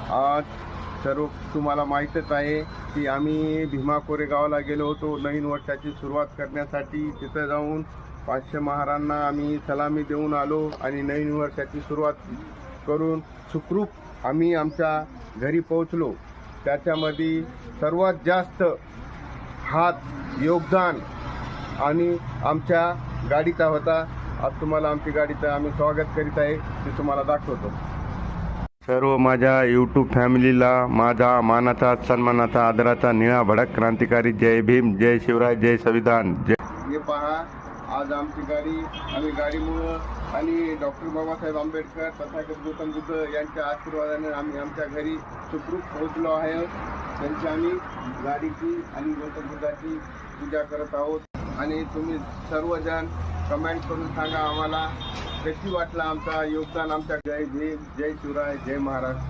आज सर्व तुम्हाला माहीतच आहे की आम्ही भीमा कोरेगावला गेलो होतो नवीन वर्षाची सुरुवात करण्यासाठी. तिथं जाऊन 500 महारांना आम्ही सलामी देऊन आलो आणि नवीन वर्षाची सुरुवात करून सुखरूप आम्ही आमच्या घरी पोहोचलो. त्याच्यामध्ये सर्वात जास्त हात योगदान आणि आमच्या गाडीचा होता. आज तुम्हाला आमची गाडीचं आम्ही स्वागत करीत आहे ते तुम्हाला दाखवतो. सर्व माझ्या यूट्यूब फॅमिलीला माझा मानाचा सन्मानाचा आदराचा निळा भडक क्रांतिकारी जय भीम, जय शिवराय, जय संविधान. हे पहा, आज आमची गाडी आम्ही गाडीमुळं आणि डॉक्टर बाबासाहेब आंबेडकर तथागत गौतम बुद्ध यांच्या आशीर्वादाने आम्ही आमच्या घरी सुखरूप पोहोचलो आहे. त्यांची आम्ही गाडीची आणि गौतम बुद्धाची पूजा करत आहोत. आणि तुम्ही सर्वजण कमेंट करून सांगा आम्हाला कशी वाटलं आमचा योगदान. आमच्या जय भीम, जय शिवराय, जय महाराष्ट्र.